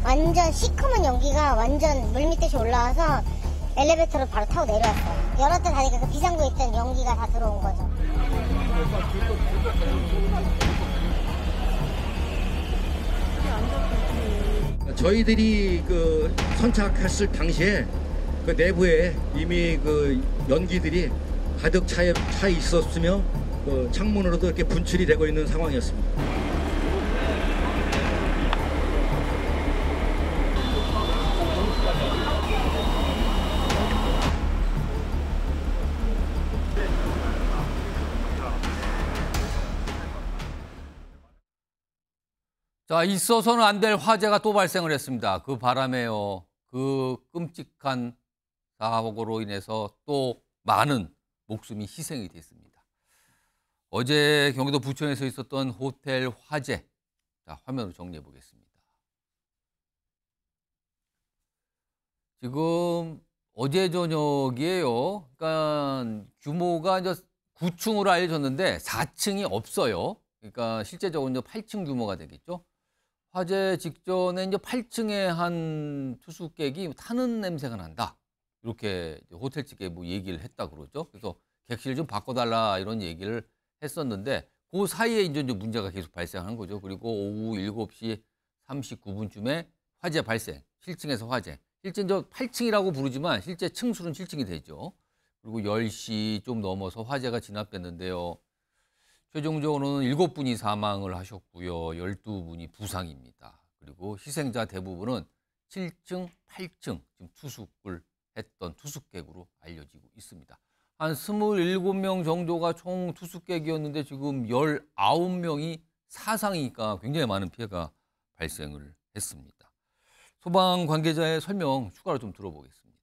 완전 시커먼 연기가 완전 물밑듯이 올라와서 엘리베이터를 바로 타고 내려왔어요. 열었다 닫으니까 그 비상구에 있던 연기가 다 들어온 거죠. 저희들이 그 선착했을 당시에 그 내부에 이미 그 연기들이 가득 차 있었으며 그 창문으로도 이렇게 분출이 되고 있는 상황이었습니다. 자, 있어서는 안 될 화재가 또 발생을 했습니다. 그 바람에요. 그 끔찍한 사고로 인해서 또 많은 목숨이 희생이 됐습니다. 어제 경기도 부천에서 있었던 호텔 화재. 자, 화면으로 정리해 보겠습니다. 지금 어제 저녁이에요. 그러니까 규모가 이제 9층으로 알려졌는데 4층이 없어요. 그러니까 실제적으로 이제 8층 규모가 되겠죠. 화재 직전에 이제 8층에 한 투숙객이 타는 냄새가 난다. 이렇게 호텔 측에 뭐 얘기를 했다 그러죠. 그래서 객실 좀 바꿔달라 이런 얘기를 했었는데 그 사이에 이제 문제가 계속 발생한 거죠. 그리고 오후 7시 39분쯤에 화재 발생. 7층에서 화재. 실제 이제 8층이라고 부르지만 실제 층수는 7층이 되죠. 그리고 10시 좀 넘어서 화재가 진압됐는데요. 최종적으로는 7분이 사망을 하셨고요. 12분이 부상입니다. 그리고 희생자 대부분은 7층, 8층 지금 투숙을 했던 투숙객으로 알려지고 있습니다. 한 27명 정도가 총 투숙객이었는데 지금 19명이 사상이니까 굉장히 많은 피해가 발생을 했습니다. 소방 관계자의 설명 추가로 좀 들어보겠습니다.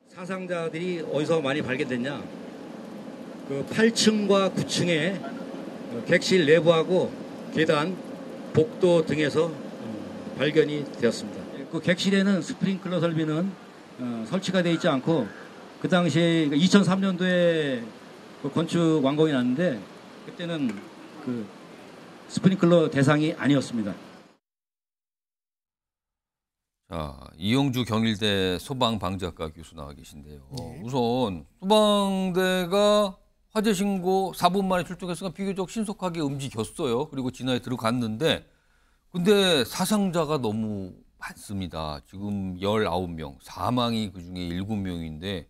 사상자들이 어디서 많이 발견됐냐? 그 8층과 9층에 객실 내부하고 계단, 복도 등에서 발견이 되었습니다. 그 객실에는 스프링클러 설비는 설치가 되어 있지 않고 그 당시에 2003년도에 그 건축 완공이 났는데 그때는 그 스프링클러 대상이 아니었습니다. 자, 이용주 경일대 소방방재학과 교수 나와 계신데요. 우선 소방대가 화재 신고 4분 만에 출동했으니까 비교적 신속하게 움직였어요. 그리고 진화에 들어갔는데 근데 사상자가 너무 많습니다. 지금 19명, 사망이 그중에 7명인데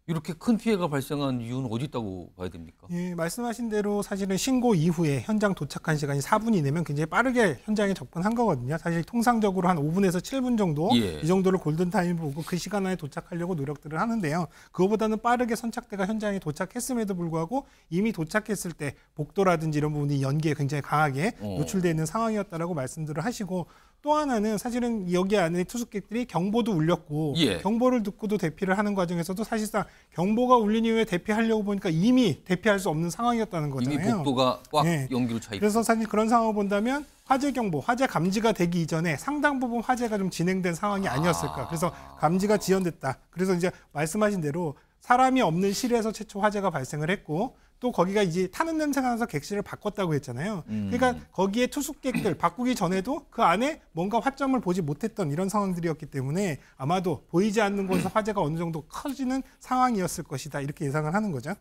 이렇게 큰 피해가 발생한 이유는 어디 있다고 봐야 됩니까? 예, 말씀하신 대로 사실은 신고 이후에 현장 도착한 시간이 4분 이내면 굉장히 빠르게 현장에 접근한 거거든요. 사실 통상적으로 한 5분에서 7분 정도 이 정도를 골든타임 보고 그 시간 안에 도착하려고 노력들을 하는데요. 그거보다는 빠르게 선착대가 현장에 도착했음에도 불구하고 이미 도착했을 때 복도라든지 이런 부분이 연기에 굉장히 강하게 노출되어 있는 상황이었다라고 말씀들을 하시고 또 하나는 사실은 여기 안에 투숙객들이 경보도 울렸고 경보를 듣고도 대피를 하는 과정에서도 사실상 경보가 울린 이후에 대피하려고 보니까 이미 대피할 수 없는 상황이었다는 거잖아요. 이미 복도가 꽉 연기로 차 있고. 그래서 사실 그런 상황을 본다면 화재 경보, 화재 감지가 되기 이전에 상당 부분 화재가 좀 진행된 상황이 아니었을까. 그래서 감지가 지연됐다. 그래서 이제 말씀하신 대로 사람이 없는 실에서 최초 화재가 발생을 했고 또 거기가 이제 타는 냄새가 나서 객실을 바꿨다고 했잖아요. 그러니까 거기에 투숙객들 바꾸기 전에도 그 안에 뭔가 화점을 보지 못했던 이런 상황들이었기 때문에 아마도 보이지 않는 곳에서 화재가 어느 정도 커지는 상황이었을 것이다. 이렇게 예상을 하는 거죠.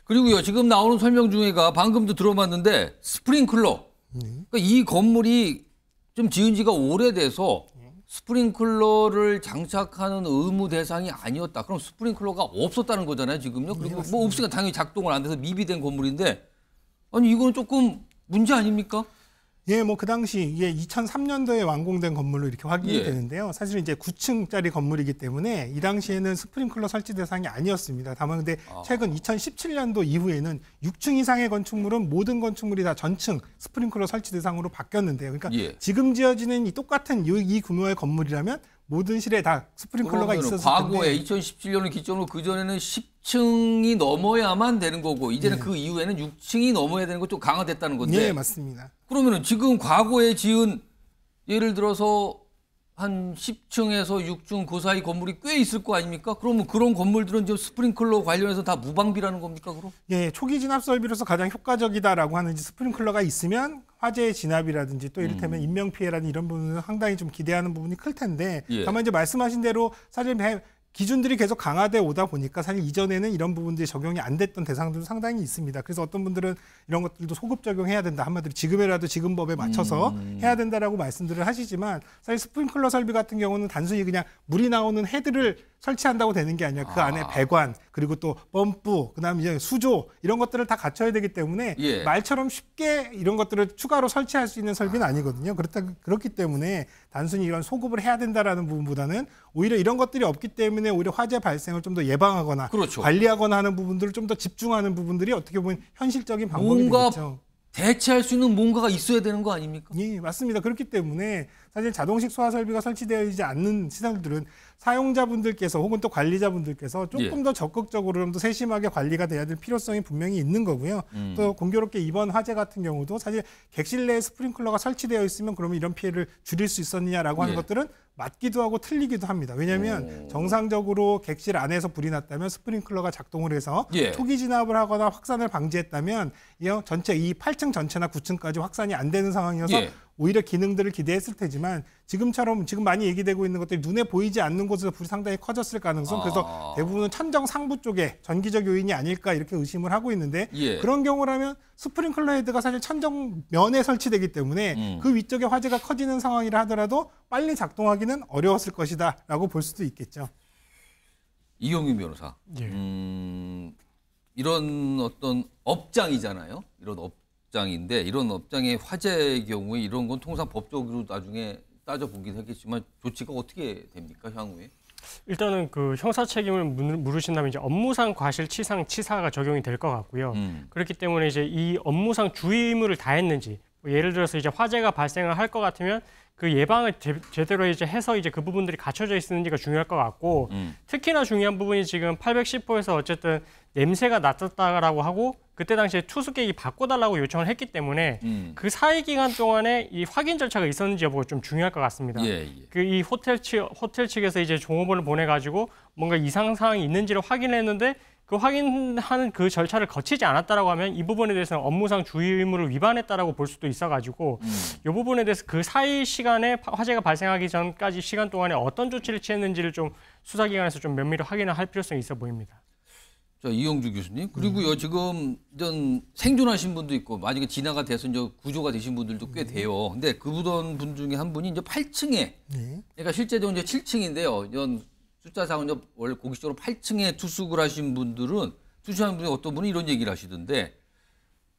그리고요. 지금 나오는 설명 중에가 방금도 들어봤는데 스프링클러. 그러니까 이 건물이 좀 지은 지가 오래돼서 스프링클러를 장착하는 의무 대상이 아니었다. 그럼 스프링클러가 없었다는 거잖아요, 지금요. 그리고 뭐 없으니까 당연히 작동을 안 돼서 미비된 건물인데 아니 이거는 조금 문제 아닙니까? 예, 뭐 그 당시 이게 2003년도에 완공된 건물로 이렇게 확인이 되는데요. 사실 이제 9층짜리 건물이기 때문에 이 당시에는 스프링클러 설치 대상이 아니었습니다. 다만 근데 최근 2017년도 이후에는 6층 이상의 건축물은 모든 건축물이 다 전층 스프링클러 설치 대상으로 바뀌었는데요. 그러니까 지금 지어지는 이 똑같은 이 규모의 건물이라면 모든 실에 다 스프링클러가 있었을 텐데 과거에 2017년을 기점으로 그전에는 10층이 넘어야만 되는 거고 이제는 그 이후에는 6층이 넘어야 되는 거 좀 강화됐다는 건데. 네, 맞습니다. 그러면은 지금 과거에 지은 예를 들어서 한 10층에서 6층 그 사이 건물이 꽤 있을 거 아닙니까? 그러면 그런 건물들은 지금 스프링클러 관련해서 다 무방비라는 겁니까, 그럼? 예, 초기 진압 설비로서 가장 효과적이다라고 하는 스프링클러가 있으면 화재의 진압이라든지 또 이를테면 인명 피해라든지 이런 부분은 상당히 좀 기대하는 부분이 클 텐데 예. 다만 이제 말씀하신 대로 사실 기준들이 계속 강화돼 오다 보니까 사실 이전에는 이런 부분들이 적용이 안 됐던 대상들도 상당히 있습니다. 그래서 어떤 분들은 이런 것들도 소급 적용해야 된다. 한마디로 지금이라도 지금 법에 맞춰서 해야 된다라고 말씀들을 하시지만 사실 스프링클러 설비 같은 경우는 단순히 그냥 물이 나오는 헤드를 설치한다고 되는 게 아니라 그 안에 배관 그리고 또 펌프 그다음에 이제 수조 이런 것들을 다 갖춰야 되기 때문에 예. 말처럼 쉽게 이런 것들을 추가로 설치할 수 있는 설비는 아니거든요. 그렇기 때문에 단순히 이런 소급을 해야 된다라는 부분보다는 오히려 이런 것들이 없기 때문에 오히려 화재 발생을 좀 더 예방하거나 그렇죠. 관리하거나 하는 부분들을 좀 더 집중하는 부분들이 어떻게 보면 현실적인 방법이 되겠죠. 대체할 수 있는 뭔가가 있어야 되는 거 아닙니까? 예, 맞습니다. 그렇기 때문에 사실 자동식 소화 설비가 설치되어 있지 않는 시설들은 사용자분들께서 혹은 또 관리자분들께서 조금 더 적극적으로 좀 더 세심하게 관리가 돼야 될 필요성이 분명히 있는 거고요. 또 공교롭게 이번 화재 같은 경우도 사실 객실 내에 스프링클러가 설치되어 있으면 그러면 이런 피해를 줄일 수 있었느냐라고 하는 것들은 맞기도 하고 틀리기도 합니다. 왜냐하면 정상적으로 객실 안에서 불이 났다면 스프링클러가 작동을 해서 초기 진압을 하거나 확산을 방지했다면 전체 이 8층 전체나 9층까지 확산이 안 되는 상황이어서 오히려 기능들을 기대했을 테지만 지금처럼 지금 많이 얘기되고 있는 것들이 눈에 보이지 않는 곳에서 불이 상당히 커졌을 가능성 그래서 대부분은 천정 상부 쪽에 전기적 요인이 아닐까 이렇게 의심을 하고 있는데 그런 경우라면 스프링클러 헤드가 사실 천정면에 설치되기 때문에 그 위쪽에 화재가 커지는 상황이라 하더라도 빨리 작동하기는 어려웠을 것이다 라고 볼 수도 있겠죠. 이용윤 변호사. 이런 어떤 업장이잖아요. 이런 업장인데 이런 업장의 화재의 경우에 이런 건 통상 법적으로 나중에 따져보긴 하겠지만 조치가 어떻게 됩니까, 향후에? 일단은 그 형사 책임을 물으신다면 이제 업무상 과실치상 치사가 적용이 될 것 같고요. 그렇기 때문에 이제 이 업무상 주의 의무를 다했는지 예를 들어서 이제 화재가 발생을 할 것 같으면 그 예방을 제대로 이제 해서 이제 그 부분들이 갖춰져 있는지가 중요할 것 같고 특히나 중요한 부분이 지금 810호에서 어쨌든 냄새가 났었다라고 하고 그때 당시에 투숙객이 바꿔달라고 요청을 했기 때문에 그 사이 기간 동안에 이 확인 절차가 있었는지 여부가 좀 중요할 것 같습니다. 그 이 호텔 측에서 이제 종업원을 보내가지고 뭔가 이상 사항이 있는지를 확인했는데 그 확인하는 그 절차를 거치지 않았다라고 하면 이 부분에 대해서는 업무상 주의 의무를 위반했다라고 볼 수도 있어가지고 이 부분에 대해서 그 사이 시간에 화재가 발생하기 전까지 시간 동안에 어떤 조치를 취했는지를 좀 수사기관에서 좀 면밀히 확인을 할 필요성이 있어 보입니다. 자, 이용주 교수님. 그리고요, 지금 생존하신 분도 있고, 만약에 진화가 돼서 이제 구조가 되신 분들도 꽤 돼요. 근데 분 중에 한 분이 이제 8층에, 그러니까 실제적으로 이제 7층인데요. 이런 숫자상은 이제 원래 공식적으로 8층에 투숙을 하신 분들은, 투숙하는 분이 어떤 분은 이런 얘기를 하시던데,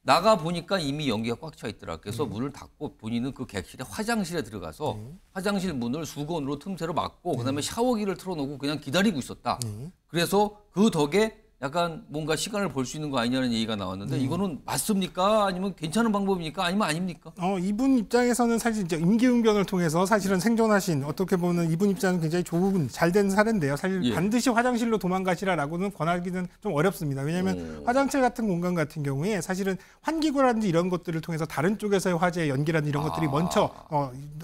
나가 보니까 이미 연기가 꽉 차 있더라. 그래서 문을 닫고 본인은 그 객실에 화장실에 들어가서 화장실 문을 수건으로 틈새로 막고, 그다음에 샤워기를 틀어놓고 그냥 기다리고 있었다. 그래서 그 덕에 약간 뭔가 시간을 볼 수 있는 거 아니냐는 얘기가 나왔는데 이거는 맞습니까? 아니면 괜찮은 방법입니까? 아니면 아닙니까? 이분 입장에서는 사실 이제 임기응변을 통해서 사실은 생존하신 어떻게 보면 이분 입장은 굉장히 좋은 잘된 사례인데요. 사실 반드시 화장실로 도망가시라라고는 권하기는 좀 어렵습니다. 왜냐하면 화장실 같은 공간 같은 경우에 사실은 환기구라든지 이런 것들을 통해서 다른 쪽에서의 화재 연기라든지 이런 것들이 먼저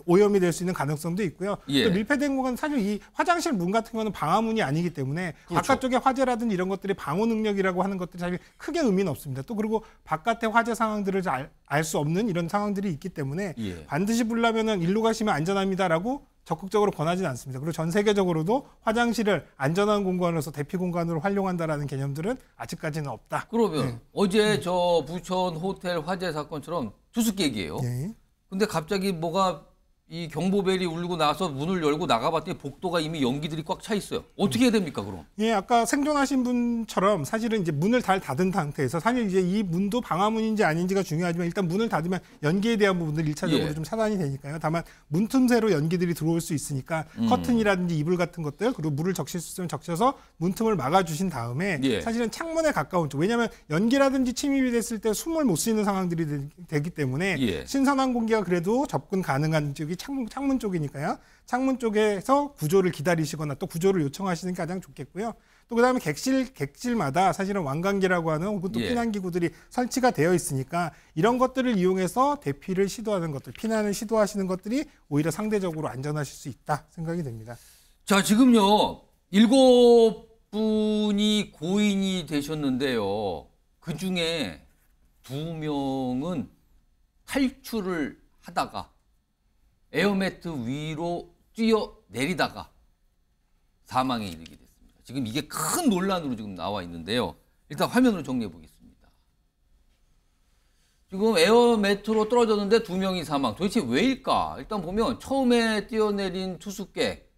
오염이 될 수 있는 가능성도 있고요. 또 밀폐된 공간 사실 이 화장실 문 같은 경우는 방화문이 아니기 때문에 바깥쪽에 화재라든지 이런 것들이 방호 능력이라고 하는 것들이 사실 크게 의미는 없습니다. 또 그리고 바깥의 화재 상황들을 알 수 없는 이런 상황들이 있기 때문에 반드시 불나면은 일로 가시면 안전합니다라고 적극적으로 권하지는 않습니다. 그리고 전 세계적으로도 화장실을 안전한 공간으로서 대피 공간으로 활용한다라는 개념들은 아직까지는 없다. 그러면 어제 저 부천 호텔 화재 사건처럼 투숙객이에요. 근데 갑자기 뭐가 이 경보벨이 울리고 나서 문을 열고 나가봤더니 복도가 이미 연기들이 꽉 차 있어요. 어떻게 해야 됩니까, 그럼? 아까 생존하신 분처럼 사실은 이제 문을 다 닫은 상태에서 사실 이제 이 문도 방화문인지 아닌지가 중요하지만 일단 문을 닫으면 연기에 대한 부분들 1차적으로 좀 차단이 되니까요. 다만 문 틈새로 연기들이 들어올 수 있으니까 커튼이라든지 이불 같은 것들 그리고 물을 적실 수 있으면 적셔서 문틈을 막아주신 다음에 사실은 창문에 가까운 쪽 왜냐하면 연기라든지 침입이 됐을 때 숨을 못 쉬는 상황들이 되기 때문에 신선한 공기가 그래도 접근 가능한 쪽이 창문 쪽이니까요. 창문 쪽에서 구조를 기다리시거나 또 구조를 요청하시는 게 가장 좋겠고요. 또 그다음에 객실마다 사실은 왕관기라고 하는 혹은 또 예. 피난기구들이 설치가 되어 있으니까 이런 것들을 이용해서 대피를 시도하는 것들, 피난을 시도하시는 것들이 오히려 상대적으로 안전하실 수 있다 생각이 됩니다. 자, 지금요. 7분이 고인이 되셨는데요. 그중에 2명은 탈출을 하다가 에어매트 위로 뛰어내리다가 사망에 이르게 됐습니다. 지금 이게 큰 논란으로 지금 나와 있는데요. 일단 화면으로 정리해 보겠습니다. 지금 에어매트로 떨어졌는데 2명이 사망. 도대체 왜일까? 일단 보면 처음에 뛰어내린 투숙객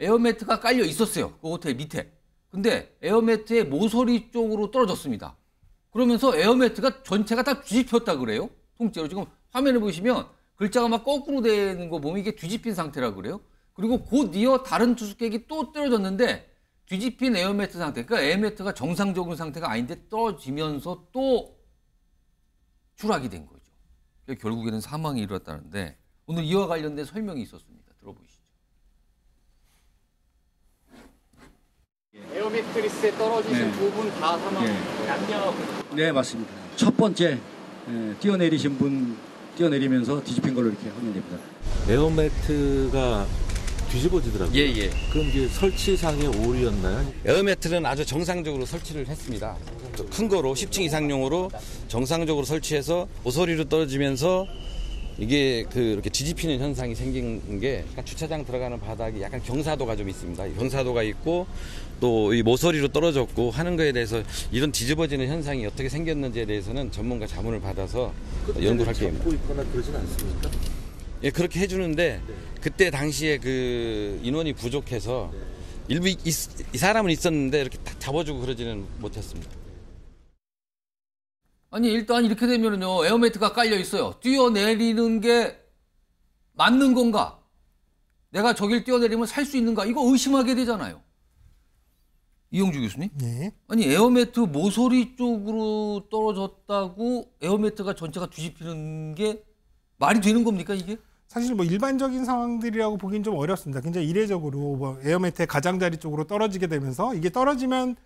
에어매트가 깔려 있었어요. 그 호텔 밑에. 근데 에어매트의 모서리 쪽으로 떨어졌습니다. 그러면서 에어매트가 전체가 다 뒤집혔다 그래요. 통째로. 지금 화면을 보시면 글자가 막 거꾸로 되는 거 보면 이게 뒤집힌 상태라 그래요. 그리고 곧 이어 다른 투숙객이 또 떨어졌는데 뒤집힌 에어매트 상태. 그러니까 에어매트가 정상적인 상태가 아닌데 떨어지면서 또 추락이 된 거죠. 결국에는 사망이 일어났다는데 오늘 이와 관련된 설명이 있었습니다. 들어보시죠. 에어매트리스에 떨어지신 네. 2분 다 사망했고 남녀 네, 맞습니다. 첫 번째 뛰어내리신 분 뛰어내리면서 뒤집힌 걸로 이렇게 확인됩니다. 에어매트가 뒤집어지더라고요. 예. 그럼 이게 설치상의 오류였나요? 에어매트는 아주 정상적으로 설치를 했습니다. 큰 거로 10층 이상용으로 정상적으로 설치해서 모서리로 떨어지면서 이게 이렇게 뒤집히는 현상이 생긴 게 약간 주차장 들어가는 바닥이 약간 경사도가 좀 있습니다. 경사도가 있고 또 이 모서리로 떨어졌고 하는 거에 대해서 이런 뒤집어지는 현상이 어떻게 생겼는지에 대해서는 전문가 자문을 받아서 연구를 할 계획입니다. 잡고 있거나 그러진 않습니까? 예, 그렇게 해주는데 그때 당시에 그 인원이 부족해서 일부 이 사람은 있었는데 이렇게 딱 잡아주고 그러지는 못했습니다. 아니 일단 이렇게 되면은요 에어매트가 깔려 있어요. 뛰어내리는 게 맞는 건가? 내가 저길 뛰어내리면 살 수 있는가? 이거 의심하게 되잖아요. 이용주 교수님? 네. 아니 에어매트 모서리 쪽으로 떨어졌다고 에어매트가 전체가 뒤집히는 게 말이 되는 겁니까 이게? 사실 뭐 일반적인 상황들이라고 보기는 좀 어렵습니다. 굉장히 이례적으로 뭐 에어매트의 가장자리 쪽으로 떨어지게 되면서 이게 떨어지면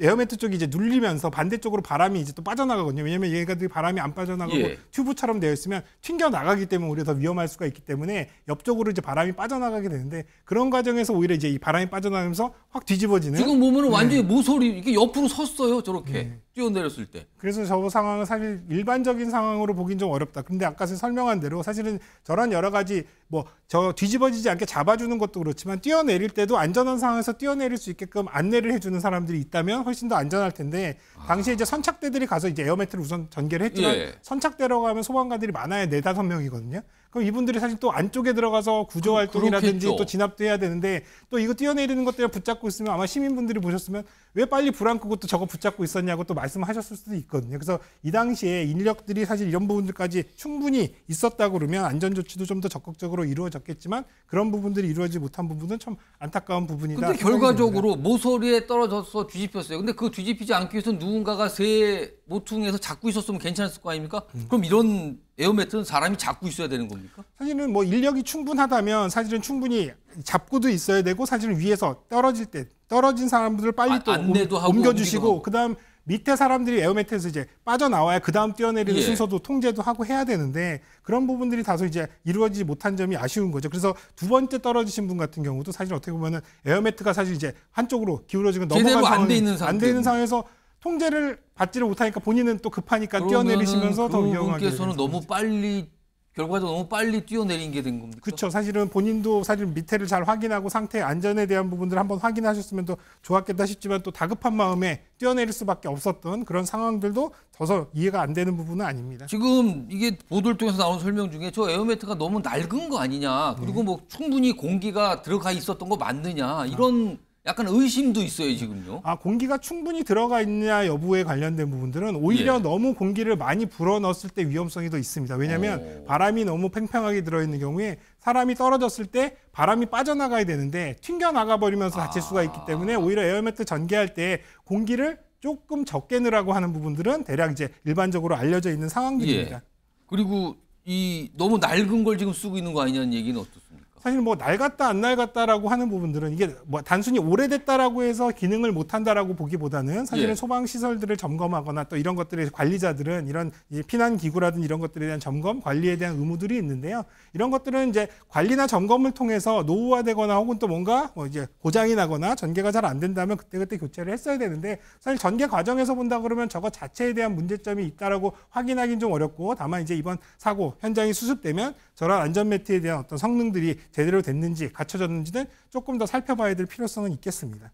에어매트 쪽이 이제 눌리면서 반대쪽으로 바람이 이제 또 빠져나가거든요. 왜냐면 얘가들이 바람이 안 빠져나가고 예. 튜브처럼 되어 있으면 튕겨 나가기 때문에 오히려 더 위험할 수가 있기 때문에 옆쪽으로 이제 바람이 빠져나가게 되는데 그런 과정에서 오히려 이제 이 바람이 빠져나가면서 확 뒤집어지는. 지금 보면은 완전히 모서리 이게 옆으로 섰어요 저렇게 뛰어내렸을 때. 그래서 저 상황은 사실 일반적인 상황으로 보긴 좀 어렵다. 근데 아까 설명한 대로 사실은 저런 여러 가지 뭐 저 뒤집어지지 않게 잡아주는 것도 그렇지만 뛰어내릴 때도 안전한 상황에서 뛰어내릴 수 있게끔 안내를 해주는 사람들이 있다면 훨씬 더 안전할 텐데 당시에 이제 선착대들이 가서 이제 에어매트를 우선 전개를 했지만 예. 선착대로 가면 소방관들이 많아야 4-5명이거든요. 그럼 이분들이 사실 또 안쪽에 들어가서 구조 활동이라든지 그렇겠죠. 또 진압도 해야 되는데 또 이거 뛰어내리는 것 때문에 붙잡고 있으면 아마 시민분들이 보셨으면 왜 빨리 불 안 끄고 또 저거 붙잡고 있었냐고 또 말씀하셨을 수도 있거든요. 그래서 이 당시에 인력들이 사실 이런 부분들까지 충분히 있었다고 그러면 안전조치도 좀 더 적극적으로 이루어졌겠지만 그런 부분들이 이루어지지 못한 부분은 참 안타까운 부분이다. 근데 결과적으로 모서리에 떨어져서 뒤집혔어요. 근데 그 뒤집히지 않기 위해서 누군가가 새 모퉁이에서 잡고 있었으면 괜찮았을 거 아닙니까? 그럼 이런 에어매트는 사람이 잡고 있어야 되는 겁니까? 사실은 뭐 인력이 충분하다면 사실은 충분히 잡고도 있어야 되고 사실은 위에서 떨어질 때 떨어진 사람들을 빨리 또 안내도 하고 옮겨주시고 옮기고. 그다음 밑에 사람들이 에어매트에서 이제 빠져나와야 그다음 뛰어내리는 예. 순서도 통제도 하고 해야 되는데 그런 부분들이 다소 이제 이루어지지 못한 점이 아쉬운 거죠. 그래서 두 번째 떨어지신 분 같은 경우도 사실 어떻게 보면은 에어매트가 사실 이제 한쪽으로 기울어지고 제대로 넘어간 안 돼 있는 안 돼 있는 상황에서 통제를 받지를 못하니까 본인은 또 급하니까 뛰어내리시면서 더 위험하게 그분께서는 너무 빨리 결과적으로 너무 빨리 뛰어내린 게 된 겁니까? 그렇죠. 사실은 본인도 사실 밑에를 잘 확인하고 상태의 안전에 대한 부분들을 한번 확인하셨으면 더 좋았겠다 싶지만 또 다급한 마음에 뛰어내릴 수밖에 없었던 그런 상황들도 더서 이해가 안 되는 부분은 아닙니다. 지금 이게 보도를 통해서 나온 설명 중에 저 에어매트가 너무 낡은 거 아니냐 그리고 뭐 충분히 공기가 들어가 있었던 거 맞느냐 이런 약간 의심도 있어요 지금요. 공기가 충분히 들어가 있냐 여부에 관련된 부분들은 오히려 예. 너무 공기를 많이 불어넣었을 때 위험성이 더 있습니다. 왜냐하면 바람이 너무 팽팽하게 들어있는 경우에 사람이 떨어졌을 때 바람이 빠져나가야 되는데 튕겨나가 버리면서 다칠 수가 있기 때문에 오히려 에어매트 전개할 때 공기를 조금 적게 넣으라고 하는 부분들은 대략 이제 일반적으로 알려져 있는 상황들입니다. 예. 그리고 이 너무 낡은 걸 지금 쓰고 있는 거 아니냐는 얘기는 어떻습니까? 사실 뭐 낡았다 안 낡았다라고 하는 부분들은 이게 뭐 단순히 오래됐다라고 해서 기능을 못 한다라고 보기보다는 사실은 예. 소방 시설들을 점검하거나 또 이런 것들의 관리자들은 이런 피난 기구라든 이런 것들에 대한 점검, 관리에 대한 의무들이 있는데요. 이런 것들은 이제 관리나 점검을 통해서 노후화되거나 혹은 또 뭔가 뭐 이제 고장이 나거나 전개가 잘 안 된다면 그때그때 교체를 했어야 되는데 사실 전개 과정에서 본다 그러면 저거 자체에 대한 문제점이 있다라고 확인하기는 좀 어렵고 다만 이제 이번 사고 현장이 수습되면 저런 안전 매트에 대한 어떤 성능들이 제대로 됐는지 갖춰졌는지는 조금 더 살펴봐야 될 필요성은 있겠습니다.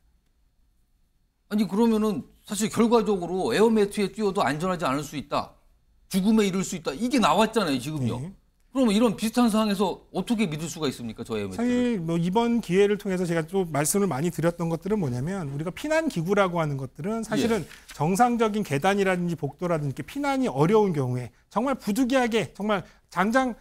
아니 그러면은 사실 결과적으로 에어매트에 뛰어도 안전하지 않을 수 있다. 죽음에 이를 수 있다. 이게 나왔잖아요, 지금요. 네. 그러면 이런 비슷한 상황에서 어떻게 믿을 수가 있습니까, 저 에어매트? 사실 뭐 이번 기회를 통해서 제가 또 말씀을 많이 드렸던 것들은 뭐냐면 우리가 피난 기구라고 하는 것들은 사실은 정상적인 계단이라든지 복도라든지 이렇게 피난이 어려운 경우에 정말 부득이하게 정말 당장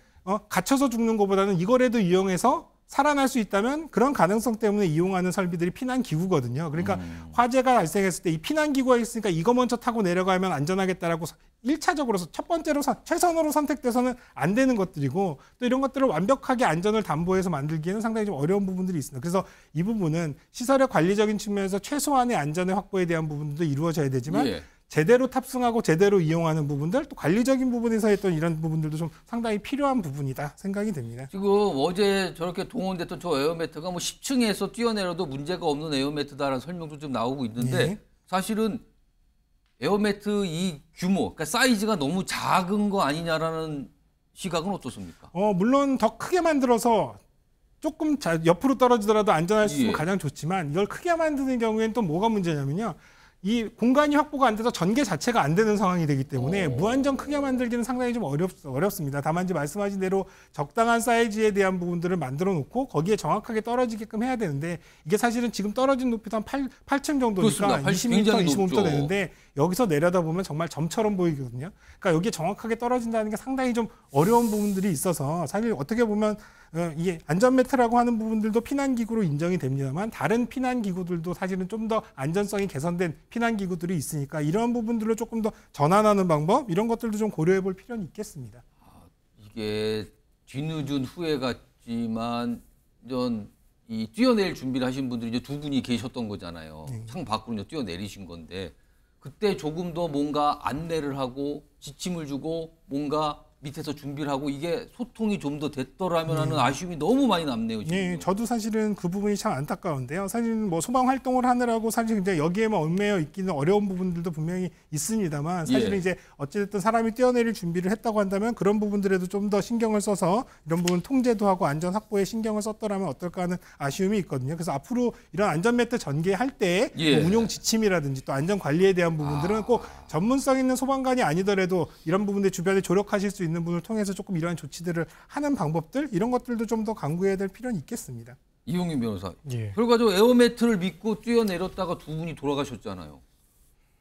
갇혀서 죽는 것보다는 이거라도 이용해서 살아날 수 있다면 그런 가능성 때문에 이용하는 설비들이 피난 기구거든요. 그러니까 화재가 발생했을 때 이 피난 기구가 있으니까 이거 먼저 타고 내려가면 안전하겠다라고 1차적으로 첫 번째로 최선으로 선택돼서는 안 되는 것들이고 또 이런 것들을 완벽하게 안전을 담보해서 만들기에는 상당히 좀 어려운 부분들이 있습니다. 그래서 이 부분은 시설의 관리적인 측면에서 최소한의 안전의 확보에 대한 부분도 이루어져야 되지만 제대로 탑승하고 제대로 이용하는 부분들 또 관리적인 부분에서 했던 이런 부분들도 좀 상당히 필요한 부분이다 생각이 됩니다. 지금 어제 저렇게 동원됐던 저 에어매트가 뭐 10층에서 뛰어내려도 문제가 없는 에어매트다라는 설명도 좀 나오고 있는데 사실은 에어매트 이 규모, 그러니까 사이즈가 너무 작은 거 아니냐라는 시각은 어떻습니까? 물론 더 크게 만들어서 조금 옆으로 떨어지더라도 안전할 수 있으면 가장 좋지만 이걸 크게 만드는 경우에는 또 뭐가 문제냐면요. 이 공간이 확보가 안 돼서 전개 자체가 안 되는 상황이 되기 때문에 무한정 크게 만들기는 상당히 좀 어렵습니다. 다만 이제 말씀하신 대로 적당한 사이즈에 대한 부분들을 만들어 놓고 거기에 정확하게 떨어지게끔 해야 되는데 이게 사실은 지금 떨어진 높이도 한 8층 정도니까 20m, 25m 되는데 여기서 내려다보면 정말 점처럼 보이거든요. 그러니까 여기에 정확하게 떨어진다는 게 상당히 좀 어려운 부분들이 있어서 사실 어떻게 보면 이게 안전매트라고 하는 부분들도 피난기구로 인정이 됩니다만 다른 피난기구들도 사실은 좀 더 안전성이 개선된 피난기구들이 있으니까 이런 부분들로 조금 더 전환하는 방법 이런 것들도 좀 고려해 볼 필요는 있겠습니다. 이게 뒤늦은 후회 같지만 이 뛰어내릴 준비를 하신 분들이 이제 두 분이 계셨던 거잖아요. 창 밖으로 이제 뛰어내리신 건데 그때 조금 더 뭔가 안내를 하고 지침을 주고 뭔가 밑에서 준비를 하고 이게 소통이 좀 더 됐더라면 하는 아쉬움이 너무 많이 남네요. 지금. 네, 저도 사실은 그 부분이 참 안타까운데요. 사실 뭐 소방 활동을 하느라고 사실 이제 여기에만 얽매여 있기는 어려운 부분들도 분명히 있습니다만 사실은 이제 어찌됐든 사람이 뛰어내릴 준비를 했다고 한다면 그런 부분들에도 좀 더 신경을 써서 이런 부분 통제도 하고 안전 확보에 신경을 썼더라면 어떨까 하는 아쉬움이 있거든요. 그래서 앞으로 이런 안전매트 전개할 때 뭐 운용 지침이라든지 또 안전 관리에 대한 부분들은 꼭 전문성 있는 소방관이 아니더라도 이런 부분들 주변에 조력하실 수 있는 분을 통해서 조금 이러한 조치들을 하는 방법들 이런 것들도 좀 더 강구해야 될 필요는 있겠습니다. 이용민 변호사. 결과적으로 에어매트를 믿고 뛰어내렸다가 두 분이 돌아가셨잖아요.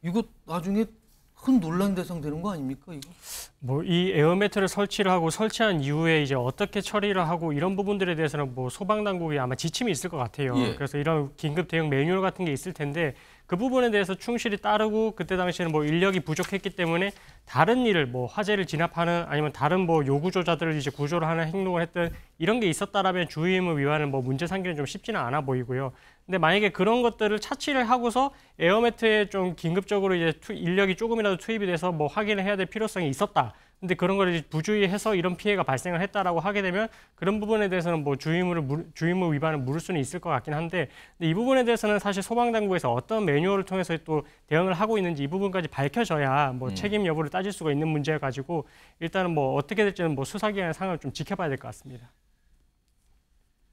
이거 나중에 큰 논란 대상 되는 거 아닙니까, 이거? 뭐 이 에어매트를 설치를 하고 설치한 이후에 이제 어떻게 처리를 하고 이런 부분들에 대해서는 뭐 소방 당국이 아마 지침이 있을 것 같아요. 그래서 이런 긴급 대응 매뉴얼 같은 게 있을 텐데 그 부분에 대해서 충실히 따르고 그때 당시에는 뭐 인력이 부족했기 때문에 다른 일을 뭐 화재를 진압하는 아니면 다른 뭐 요구조자들을 이제 구조를 하는 행동을 했던 이런 게 있었다라면 주의의무 위반은 뭐 문제 삼기는 좀 쉽지는 않아 보이고요. 근데 만약에 그런 것들을 차치를 하고서 에어매트에 좀 긴급적으로 이제 인력이 조금이라도 투입이 돼서 뭐 확인을 해야 될 필요성이 있었다. 근데 그런 걸 이제 부주의해서 이런 피해가 발생을 했다라고 하게 되면 그런 부분에 대해서는 뭐 주의무 위반을 물을 수는 있을 것 같긴 한데 근데 이 부분에 대해서는 사실 소방당국에서 어떤 매뉴얼을 통해서 또 대응을 하고 있는지 이 부분까지 밝혀져야 뭐 책임 여부를 따질 수가 있는 문제여 가지고 일단은 뭐 어떻게 될지는 뭐 수사기관의 상황을 좀 지켜봐야 될 것 같습니다.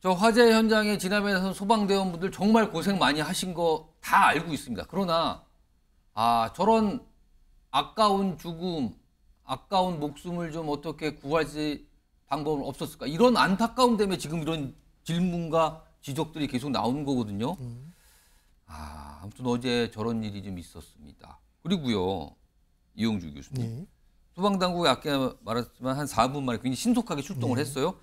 저 화재 현장에 지나면서 소방대원분들 정말 고생 많이 하신 거 다 알고 있습니다. 그러나 저런 아까운 죽음, 아까운 목숨을 좀 어떻게 구하지 방법은 없었을까? 이런 안타까움 때문에 지금 이런 질문과 지적들이 계속 나오는 거거든요. 아무튼 어제 저런 일이 좀 있었습니다. 그리고요, 이용주 교수님. 소방당국이 아까 말했지만 한 4분 만에 굉장히 신속하게 출동을 했어요.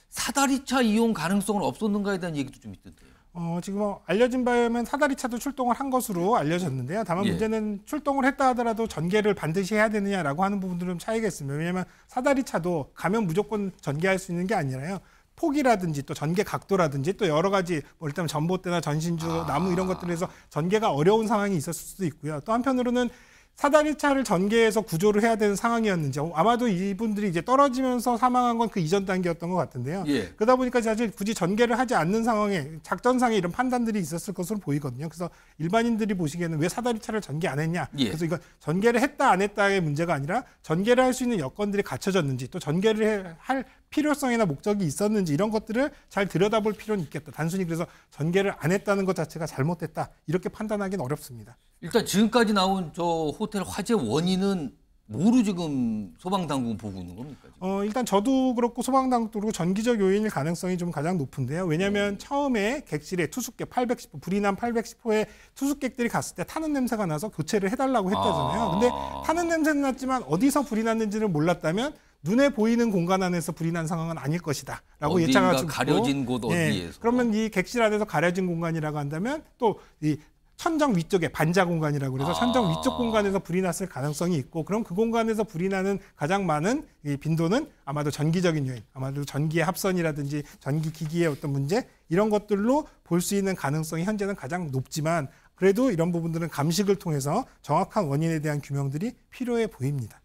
사다리차 이용 가능성은 없었는가에 대한 얘기도 좀 있던데요. 지금 알려진 바에 의하면 사다리차도 출동을 한 것으로 알려졌는데요. 다만 문제는 출동을 했다 하더라도 전개를 반드시 해야 되느냐라고 하는 부분들은 차이가 있습니다. 왜냐하면 사다리차도 가면 무조건 전개할 수 있는 게 아니라요. 폭이라든지 또 전개 각도라든지 또 여러 가지 뭐 일단 전봇대나 전신주, 나무 이런 것들에서 전개가 어려운 상황이 있었을 수도 있고요. 또 한편으로는 사다리차를 전개해서 구조를 해야 되는 상황이었는지 아마도 이분들이 이제 떨어지면서 사망한 건 그 이전 단계였던 것 같은데요. 예. 그러다 보니까 사실 굳이 전개를 하지 않는 상황에 작전상에 이런 판단들이 있었을 것으로 보이거든요. 그래서 일반인들이 보시기에는 왜 사다리차를 전개 안 했냐. 예. 그래서 이건 전개를 했다 안 했다의 문제가 아니라 전개를 할 수 있는 여건들이 갖춰졌는지 또 전개를 할 필요성이나 목적이 있었는지 이런 것들을 잘 들여다볼 필요는 있겠다. 단순히 그래서 전개를 안 했다는 것 자체가 잘못됐다. 이렇게 판단하기는 어렵습니다. 일단 지금까지 나온 저 호텔 화재 원인은 뭐로 지금 소방당국은 보고 있는 겁니까? 일단 저도 그렇고 소방당국도 그렇고 전기적 요인일 가능성이 좀 가장 높은데요. 왜냐하면 처음에 객실에 투숙객 810호, 불이 난 810호에 투숙객들이 갔을 때 타는 냄새가 나서 교체를 해달라고 했다잖아요. 근데 타는 냄새는 났지만 어디서 불이 났는지를 몰랐다면 눈에 보이는 공간 안에서 불이 난 상황은 아닐 것이다 라고 예상할 수 있고 가려진 곳 어디에서. 그러면 이 객실 안에서 가려진 공간이라고 한다면 또 이 천정 위쪽에 반자 공간이라고 그래서 천정 위쪽 공간에서 불이 났을 가능성이 있고 그럼 그 공간에서 불이 나는 가장 많은 이 빈도는 아마도 전기적인 요인, 아마도 전기의 합선이라든지 전기 기기의 어떤 문제 이런 것들로 볼 수 있는 가능성이 현재는 가장 높지만 그래도 이런 부분들은 감식을 통해서 정확한 원인에 대한 규명들이 필요해 보입니다.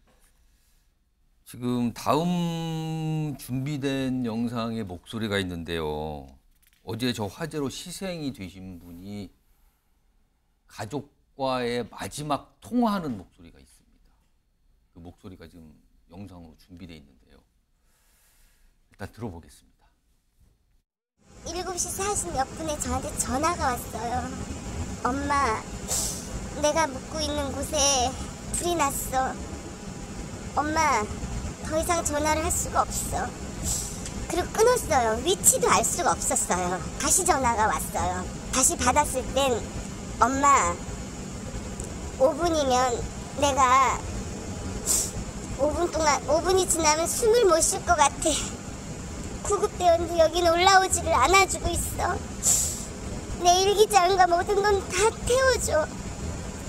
지금 다음 준비된 영상의 목소리가 있는데요. 어제 저 화재로 희생이 되신 분이 가족과의 마지막 통화하는 목소리가 있습니다. 그 목소리가 지금 영상으로 준비되어 있는데요. 일단 들어보겠습니다. 7시 40 몇 분에 저한테 전화가 왔어요. 엄마, 내가 묵고 있는 곳에 불이 났어. 엄마, 더 이상 전화를 할 수가 없어. 그리고 끊었어요. 위치도 알 수가 없었어요. 다시 전화가 왔어요. 다시 받았을 땐 엄마, 5분이면 내가 5분이 지나면 숨을 못 쉴 것 같아. 구급대원도 여기는 올라오지를 않아주고 있어. 내 일기장과 모든 건 다 태워줘.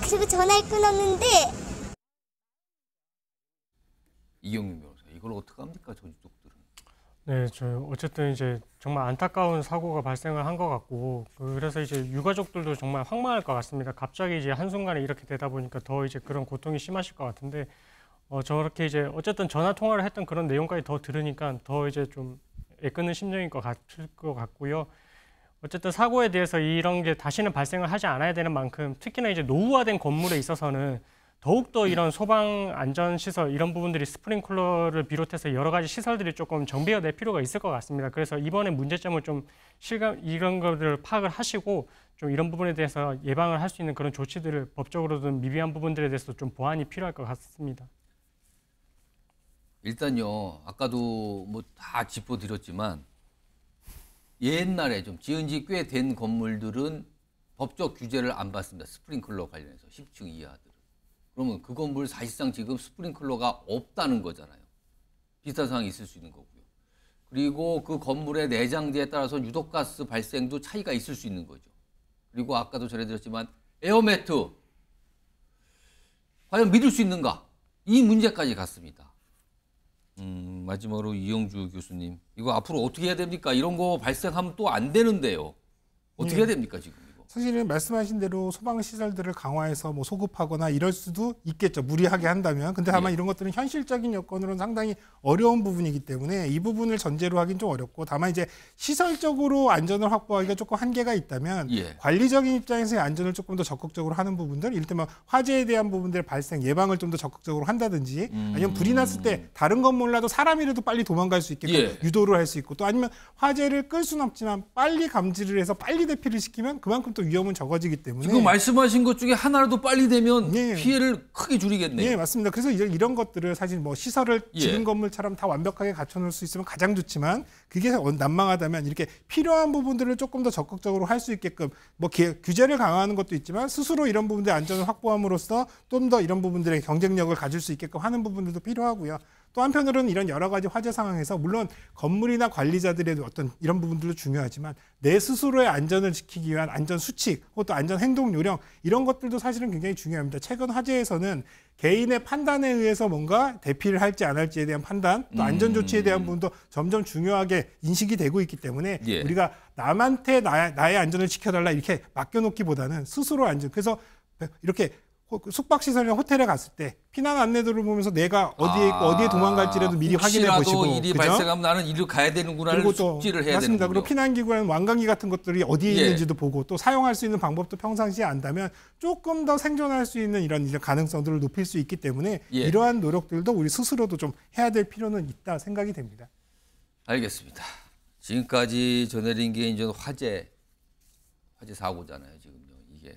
그리고 전화를 끊었는데 이경윤 변호사, 이걸 어떻게 합니까, 저쪽들은? 네, 어쨌든 이제 정말 안타까운 사고가 발생을 한 것 같고, 그래서 이제 유가족들도 정말 황망할 것 같습니다. 갑자기 이제 한순간에 이렇게 되다 보니까 더 이제 그런 고통이 심하실 것 같은데, 저렇게 이제 어쨌든 전화 통화를 했던 그런 내용까지 더 들으니까 더 이제 좀 애끄는 심정일 것 같고요. 어쨌든 사고에 대해서 이런 게 다시는 발생을 하지 않아야 되는 만큼 특히나 이제 노후화된 건물에 있어서는 더욱더 이런 소방 안전 시설 이런 부분들이 스프링클러를 비롯해서 여러 가지 시설들이 조금 정비가 필요가 있을 것 같습니다. 그래서 이번에 문제점을 좀 이런 것들을 파악을 하시고 좀 이런 부분에 대해서 예방을 할 수 있는 그런 조치들을 법적으로든 미비한 부분들에 대해서 좀 보완이 필요할 것 같습니다. 일단요, 아까도 뭐 다 짚어드렸지만 옛날에 좀 지은 지 꽤 된 건물들은 법적 규제를 안 받습니다. 스프링클러 관련해서 10층 이하들은. 그러면 그 건물 사실상 지금 스프링클러가 없다는 거잖아요. 비슷한 상황이 있을 수 있는 거고요. 그리고 그 건물의 내장재에 따라서 유독가스 발생도 차이가 있을 수 있는 거죠. 그리고 아까도 전해드렸지만 에어매트 과연 믿을 수 있는가? 이 문제까지 갔습니다. 마지막으로 이영주 교수님, 이거 앞으로 어떻게 해야 됩니까? 이런 거 발생하면 또 안 되는데요. 어떻게 해야 됩니까, 지금? 사실은 말씀하신 대로 소방시설들을 강화해서 뭐 소급하거나 이럴 수도 있겠죠. 무리하게 한다면. 근데 다만 이런 것들은 현실적인 여건으로는 상당히 어려운 부분이기 때문에 이 부분을 전제로 하긴 좀 어렵고, 다만 이제 시설적으로 안전을 확보하기가 조금 한계가 있다면 관리적인 입장에서의 안전을 조금 더 적극적으로 하는 부분들, 이를테면 화재에 대한 부분들의 발생 예방을 좀 더 적극적으로 한다든지, 아니면 불이 났을 때 다른 건 몰라도 사람이라도 빨리 도망갈 수 있게끔 유도를 할 수 있고, 또 아니면 화재를 끌 수는 없지만 빨리 감지를 해서 빨리 대피를 시키면 그만큼 또 위험은 적어지기 때문에 지금 말씀하신 것 중에 하나라도 빨리 되면 피해를 크게 줄이겠네요. 네, 맞습니다. 그래서 이런 것들을 사실 뭐 시설을 지은 건물처럼 다 완벽하게 갖춰놓을 수 있으면 가장 좋지만 그게 난망하다면 이렇게 필요한 부분들을 조금 더 적극적으로 할 수 있게끔 뭐 규제를 강화하는 것도 있지만 스스로 이런 부분들의 안전을 확보함으로써 좀 더 이런 부분들의 경쟁력을 가질 수 있게끔 하는 부분들도 필요하고요. 또 한편으로는 이런 여러 가지 화재 상황에서 물론 건물이나 관리자들의 어떤 이런 부분들도 중요하지만 내 스스로의 안전을 지키기 위한 안전 수칙, 또 안전 행동 요령 이런 것들도 사실은 굉장히 중요합니다. 최근 화재에서는 개인의 판단에 의해서 뭔가 대피를 할지 안 할지에 대한 판단, 또 안전 조치에 대한 부분도 점점 중요하게 인식이 되고 있기 때문에 예. 우리가 남한테 나의 안전을 지켜달라 이렇게 맡겨놓기보다는 스스로 안전. 그래서 이렇게 숙박시설이나 호텔에 갔을 때 피난 안내도를 보면서 내가 어디에 있고 어디에 도망갈지라도 미리 확인해 보시고. 혹시라도 일이 그죠? 발생하면 나는 이리로 가야 되는구나를 그리고 또 숙지를 해야 맞습니다. 되는군요. 그리고 피난기구나 완강기 같은 것들이 어디에 예. 있는지도 보고 또 사용할 수 있는 방법도 평상시에 안다면 조금 더 생존할 수 있는 이런 가능성들을 높일 수 있기 때문에 예. 이러한 노력들도 우리 스스로도 좀 해야 될 필요는 있다 생각이 됩니다. 알겠습니다. 지금까지 전해드린 게 이제 화재 사고잖아요. 지금요. 이게